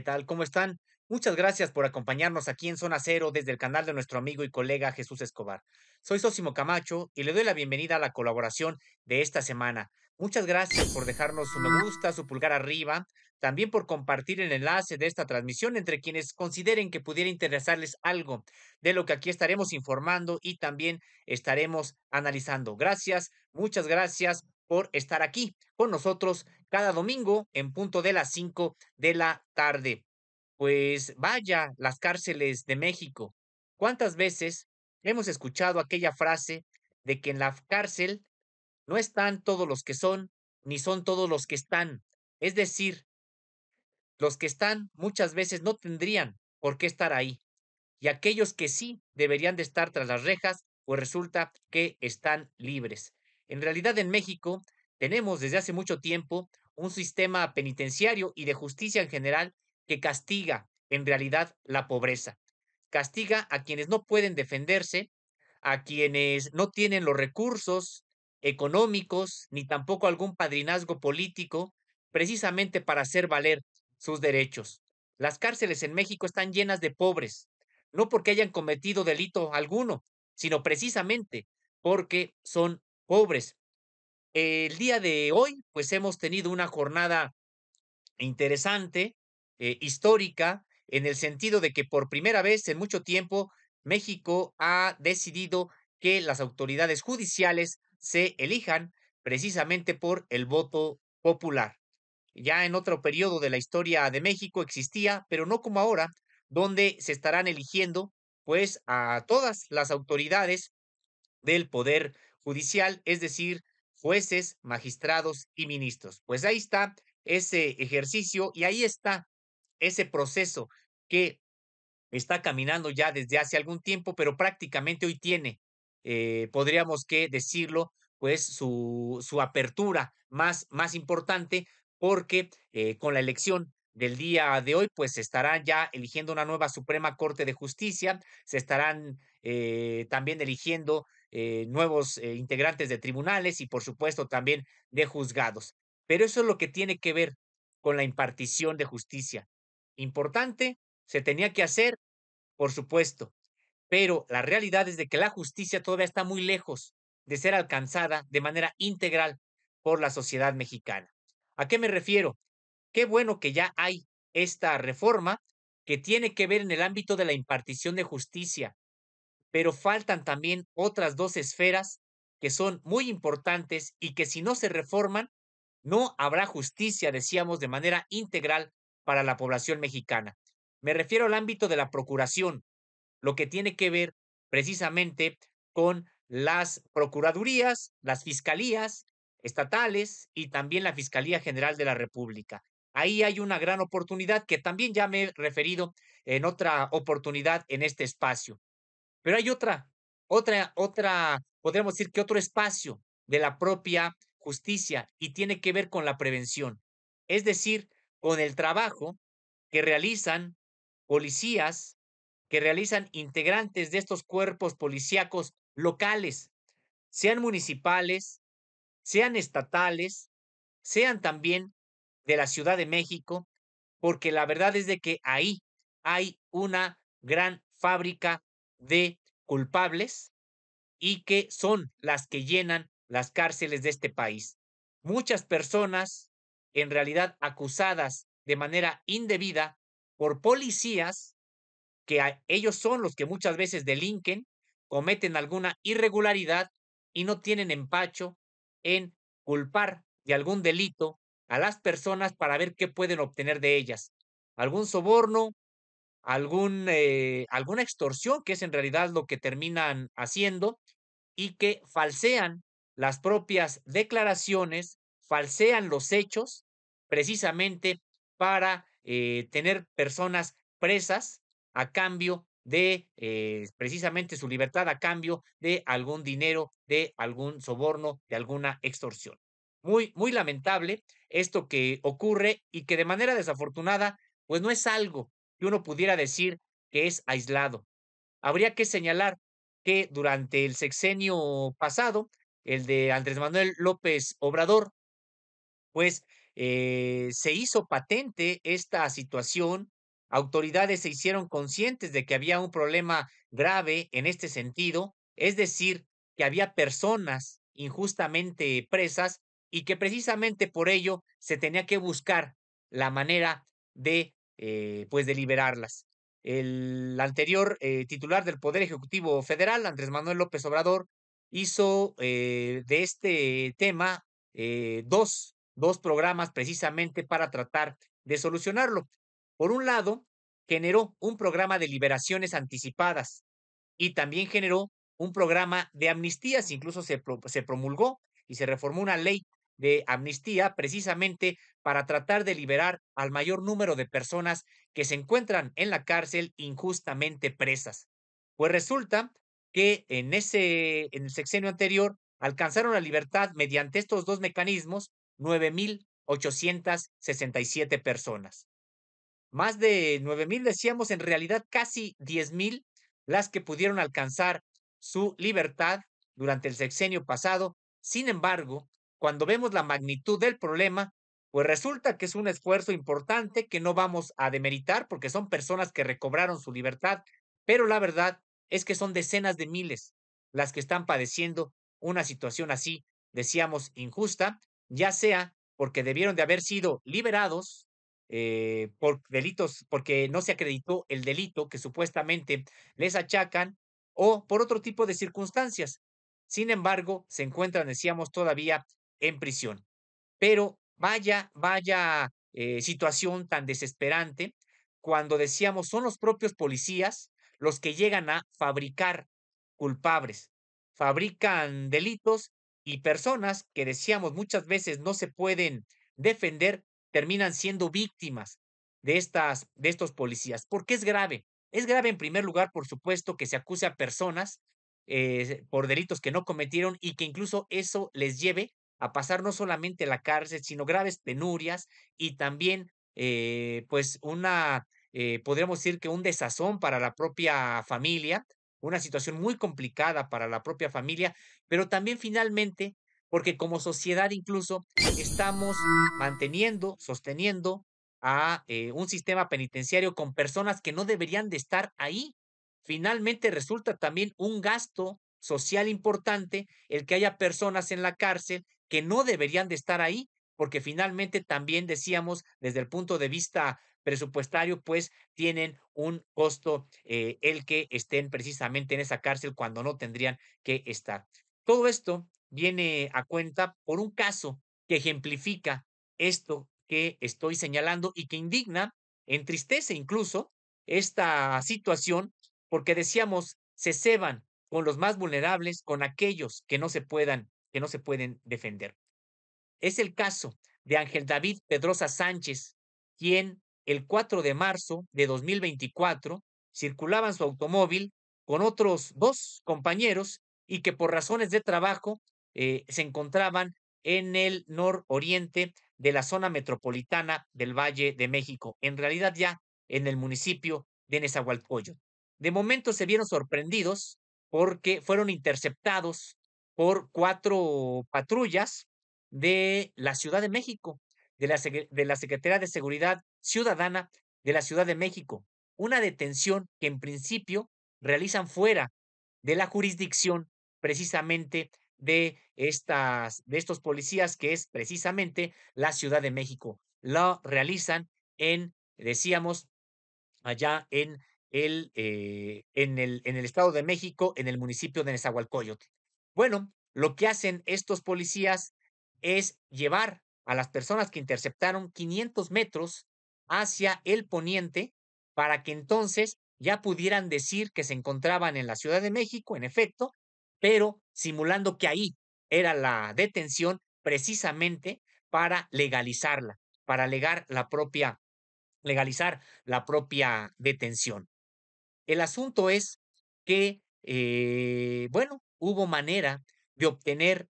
tal? ¿Cómo están? Muchas gracias por acompañarnos aquí en Zona Cero desde el canal de nuestro amigo y colega Jesús Escobar. Soy Sósimo Camacho y le doy la bienvenida a la colaboración de esta semana. Muchas gracias por dejarnos su me gusta, su pulgar arriba, también por compartir el enlace de esta transmisión entre quienes consideren que pudiera interesarles algo de lo que aquí estaremos informando y también estaremos analizando. Gracias, muchas gracias por estar aquí con nosotros cada domingo en punto de las 5 de la tarde. Pues vaya, las cárceles de México. ¿Cuántas veces hemos escuchado aquella frase de que en la cárcel no están todos los que son, ni son todos los que están? Es decir, los que están muchas veces no tendrían por qué estar ahí. Y aquellos que sí deberían de estar tras las rejas, pues resulta que están libres. En realidad en México tenemos desde hace mucho tiempo un sistema penitenciario y de justicia en general que castiga en realidad la pobreza. Castiga a quienes no pueden defenderse, a quienes no tienen los recursos económicos, ni tampoco algún padrinazgo político, precisamente para hacer valer sus derechos. Las cárceles en México están llenas de pobres, no porque hayan cometido delito alguno, sino precisamente porque son pobres. El día de hoy, pues hemos tenido una jornada interesante, histórica, en el sentido de que por primera vez en mucho tiempo México ha decidido que las autoridades judiciales se elijan precisamente por el voto popular. Ya en otro periodo de la historia de México existía, pero no como ahora, donde se estarán eligiendo pues a todas las autoridades del poder judicial, es decir, jueces, magistrados y ministros. Pues ahí está ese ejercicio y ahí está ese proceso que está caminando ya desde hace algún tiempo, pero prácticamente hoy tiene, podríamos que decirlo, pues su apertura más importante, porque con la elección del día de hoy, pues se estarán ya eligiendo una nueva Suprema Corte de Justicia, se estarán también eligiendo nuevos integrantes de tribunales y por supuesto también de juzgados. Pero eso es lo que tiene que ver con la impartición de justicia. Importante, se tenía que hacer, por supuesto, pero la realidad es de que la justicia todavía está muy lejos de ser alcanzada de manera integral por la sociedad mexicana. ¿A qué me refiero? Qué bueno que ya hay esta reforma que tiene que ver en el ámbito de la impartición de justicia, pero faltan también otras dos esferas que son muy importantes y que si no se reforman, no habrá justicia, decíamos, de manera integral para la población mexicana. Me refiero al ámbito de la procuración, lo que tiene que ver precisamente con las procuradurías, las fiscalías estatales y también la Fiscalía General de la República. Ahí hay una gran oportunidad que también ya me he referido en otra oportunidad en este espacio. Pero hay podríamos decir que otro espacio de la propia justicia y tiene que ver con la prevención. Es decir, con el trabajo que realizan policías, que realizan integrantes de estos cuerpos policíacos locales, sean municipales, sean estatales, sean también de la Ciudad de México, porque la verdad es de que ahí hay una gran fábrica de culpables y que son las que llenan las cárceles de este país. Muchas personas en realidad acusadas de manera indebida por policías que ellos son los que muchas veces delinquen, cometen alguna irregularidad y no tienen empacho en culpar de algún delito a las personas para ver qué pueden obtener de ellas. Algún soborno, alguna extorsión, que es en realidad lo que terminan haciendo, y que falsean las propias declaraciones, falsean los hechos, precisamente para tener personas presas a cambio de precisamente su libertad, a cambio de algún dinero, de algún soborno, de alguna extorsión. Muy lamentable esto que ocurre y que de manera desafortunada, pues no es algo que uno pudiera decir que es aislado. Habría que señalar que durante el sexenio pasado, el de Andrés Manuel López Obrador, pues se hizo patente esta situación autoridades se hicieron conscientes de que había un problema grave en este sentido, es decir, que había personas injustamente presas y que precisamente por ello se tenía que buscar la manera de, pues, de liberarlas. El anterior titular del Poder Ejecutivo Federal, Andrés Manuel López Obrador, hizo de este tema dos programas precisamente para tratar de solucionarlo. Por un lado, generó un programa de liberaciones anticipadas y también generó un programa de amnistías, incluso se promulgó y se reformó una ley de amnistía precisamente para tratar de liberar al mayor número de personas que se encuentran en la cárcel injustamente presas. Pues resulta que en el sexenio anterior alcanzaron la libertad mediante estos dos mecanismos 9,867 personas. Más de 9,000, decíamos, en realidad casi 10,000 las que pudieron alcanzar su libertad durante el sexenio pasado. Sin embargo, cuando vemos la magnitud del problema, pues resulta que es un esfuerzo importante que no vamos a demeritar porque son personas que recobraron su libertad, pero la verdad es que son decenas de miles las que están padeciendo una situación así, decíamos, injusta, ya sea porque debieron de haber sido liberados por delitos, porque no se acreditó el delito que supuestamente les achacan o por otro tipo de circunstancias. Sin embargo, se encuentran, decíamos, todavía en prisión. Pero vaya situación tan desesperante cuando decíamos son los propios policías los que llegan a fabricar culpables, fabrican delitos y personas que decíamos muchas veces no se pueden defender, terminan siendo víctimas de estos policías. ¿Por qué es grave? Es grave en primer lugar, por supuesto, que se acuse a personas por delitos que no cometieron y que incluso eso les lleve a pasar no solamente la cárcel, sino graves penurias y también, pues, podríamos decir que un desazón para la propia familia, una situación muy complicada para la propia familia, pero también finalmente, porque como sociedad incluso estamos manteniendo, sosteniendo a un sistema penitenciario con personas que no deberían de estar ahí. Finalmente resulta también un gasto social importante el que haya personas en la cárcel que no deberían de estar ahí, porque finalmente también decíamos desde el punto de vista presupuestario, pues tienen un costo el que estén precisamente en esa cárcel cuando no tendrían que estar. Todo esto viene a cuenta por un caso que ejemplifica esto que estoy señalando y que indigna, entristece incluso esta situación, porque decíamos, se ceban con los más vulnerables, con aquellos que no se pueden defender. Es el caso de Ángel David Pedrosa Sánchez, quien el 4 de marzo de 2024 circulaba en su automóvil con otros dos compañeros y que por razones de trabajo se encontraban en el nororiente de la zona metropolitana del Valle de México, en realidad ya en el municipio de Nezahualcóyotl. De momento se vieron sorprendidos porque fueron interceptados por cuatro patrullas de la Ciudad de México, de la Secretaría de Seguridad Ciudadana de la Ciudad de México. Una detención que en principio realizan fuera de la jurisdicción precisamente de estos policías, que es precisamente la Ciudad de México. Lo realizan decíamos, allá en el Estado de México, en el municipio de Nezahualcóyotl. Bueno, lo que hacen estos policías es llevar a las personas que interceptaron 500 metros hacia el poniente para que entonces ya pudieran decir que se encontraban en la Ciudad de México, en efecto, pero simulando que ahí era la detención precisamente para legalizarla, para legalizar la propia detención. El asunto es que, bueno, hubo manera de obtener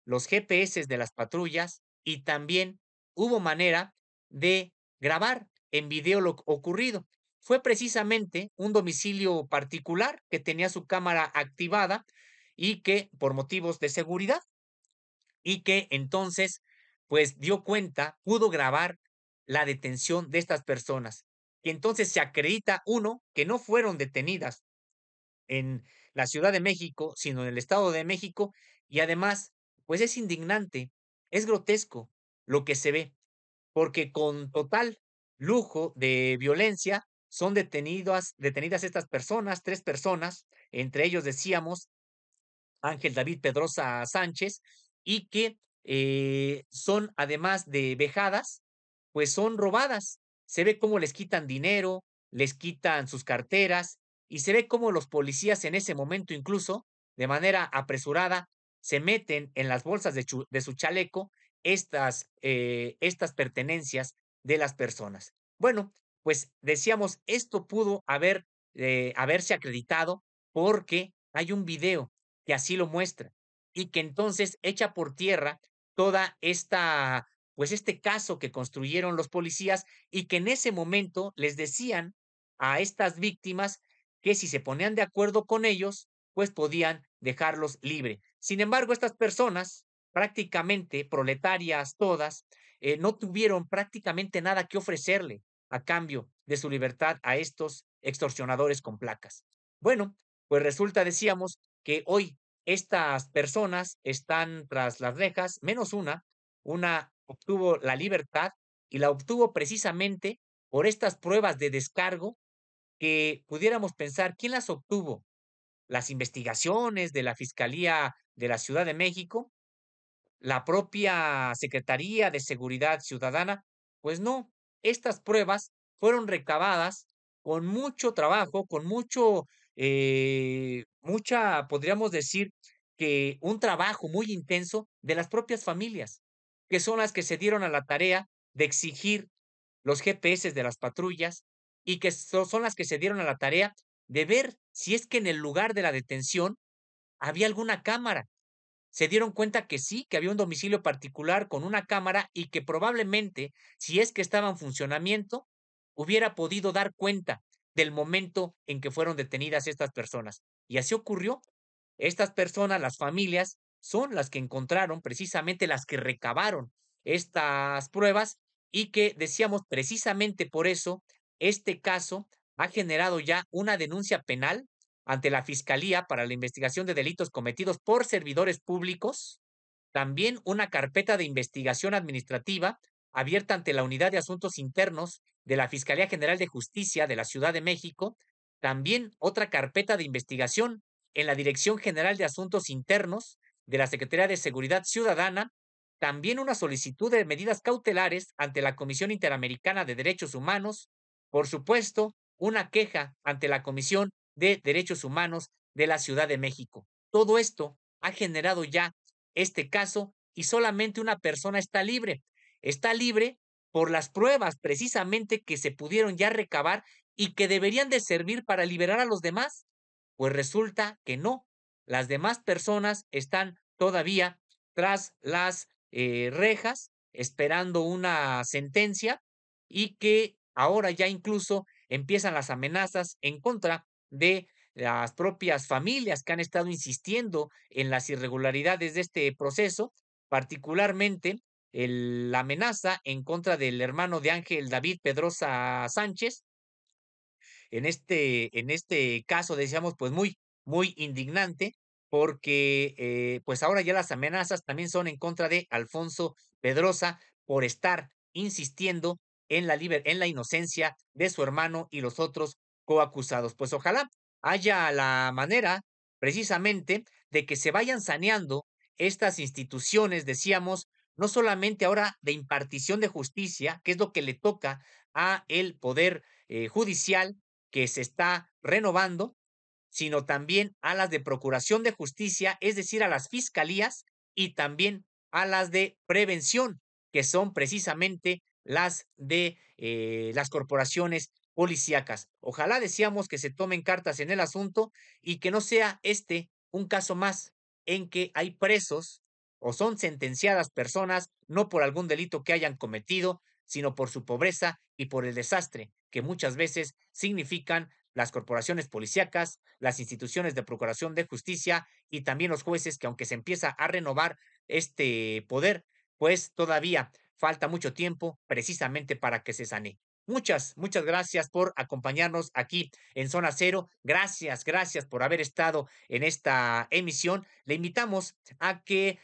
los GPS de las patrullas y también hubo manera de grabar en video lo ocurrido. Fue precisamente un domicilio particular que tenía su cámara activada y que por motivos de seguridad y que entonces, pues dio cuenta, pudo grabar la detención de estas personas. que entonces se acredita, uno, que no fueron detenidas en la Ciudad de México, sino en el Estado de México, y además, pues es indignante, es grotesco lo que se ve, porque con total lujo de violencia son detenidas estas personas, 3 personas, entre ellos decíamos Ángel David Pedrosa Sánchez, y que, son, además de vejadas, pues son robadas. Se ve cómo les quitan dinero, les quitan sus carteras, y se ve cómo los policías en ese momento, incluso, de manera apresurada, se meten en las bolsas de su chaleco estas pertenencias de las personas. Bueno, pues decíamos, esto pudo haberse acreditado porque hay un video que así lo muestra, y que entonces echa por tierra toda esta, pues este caso que construyeron los policías y que en ese momento les decían a estas víctimas que si se ponían de acuerdo con ellos, pues podían dejarlos libre. Sin embargo, estas personas, prácticamente proletarias todas, no tuvieron prácticamente nada que ofrecerle a cambio de su libertad a estos extorsionadores con placas. Bueno, pues resulta, decíamos, que hoy estas personas están tras las rejas, menos una obtuvo la libertad y la obtuvo precisamente por estas pruebas de descargo que pudiéramos pensar, ¿quién las obtuvo? ¿Las investigaciones de la Fiscalía de la Ciudad de México? ¿La propia Secretaría de Seguridad Ciudadana? Pues no, estas pruebas fueron recabadas con mucho trabajo, con podríamos decir que un trabajo muy intenso de las propias familias, que son las que se dieron a la tarea de exigir los GPS de las patrullas y que son las que se dieron a la tarea de ver si es que en el lugar de la detención había alguna cámara. Se dieron cuenta que sí, que había un domicilio particular con una cámara y que probablemente, si es que estaba en funcionamiento, hubiera podido dar cuenta del momento en que fueron detenidas estas personas. Y así ocurrió. Estas personas, las familias, son las que encontraron, precisamente las que recabaron estas pruebas y que decíamos precisamente por eso, este caso ha generado ya una denuncia penal ante la Fiscalía para la investigación de delitos cometidos por servidores públicos, también una carpeta de investigación administrativa abierta ante la Unidad de Asuntos Internos de la Fiscalía General de Justicia de la Ciudad de México, también otra carpeta de investigación en la Dirección General de Asuntos Internos de la Secretaría de Seguridad Ciudadana, también una solicitud de medidas cautelares ante la Comisión Interamericana de Derechos Humanos, por supuesto, una queja ante la Comisión de Derechos Humanos de la Ciudad de México. Todo esto ha generado ya este caso y solamente una persona está libre. Está libre por las pruebas precisamente que se pudieron ya recabar y que deberían de servir para liberar a los demás. Pues resulta que no. Las demás personas están todavía tras las rejas esperando una sentencia y que ahora ya incluso empiezan las amenazas en contra de las propias familias que han estado insistiendo en las irregularidades de este proceso, particularmente la amenaza en contra del hermano de Ángel David Pedrosa Sánchez, en este caso, decíamos, pues muy indignante, porque pues ahora ya las amenazas también son en contra de Alfonso Pedrosa por estar insistiendo en la inocencia de su hermano y los otros coacusados. Pues ojalá haya la manera precisamente de que se vayan saneando estas instituciones, decíamos, no solamente ahora de impartición de justicia, que es lo que le toca a el poder judicial, que se está renovando, sino también a las de procuración de justicia, es decir, a las fiscalías y también a las de prevención, que son precisamente las de las corporaciones policíacas. Ojalá decíamos que se tomen cartas en el asunto y que no sea este un caso más en que hay presos o son sentenciadas personas no por algún delito que hayan cometido, sino por su pobreza y por el desastre que muchas veces significan las corporaciones policíacas, las instituciones de procuración de justicia y también los jueces, que aunque se empieza a renovar este poder, pues todavía falta mucho tiempo precisamente para que se sanee. Muchas gracias por acompañarnos aquí en Zona Cero. Gracias por haber estado en esta emisión. Le invitamos a que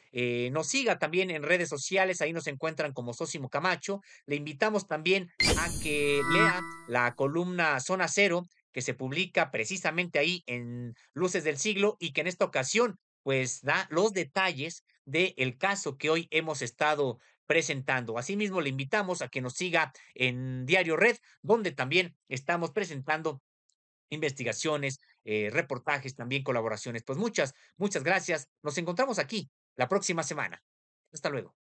nos siga también en redes sociales. Ahí nos encuentran como Sósimo Camacho. Le invitamos también a que lea la columna Zona Cero, que se publica precisamente ahí en Luces del Siglo y que en esta ocasión pues da los detalles del caso que hoy hemos estado presentando. Asimismo, le invitamos a que nos siga en Diario Red, donde también estamos presentando investigaciones, reportajes, también colaboraciones. Pues muchas gracias. Nos encontramos aquí la próxima semana. Hasta luego.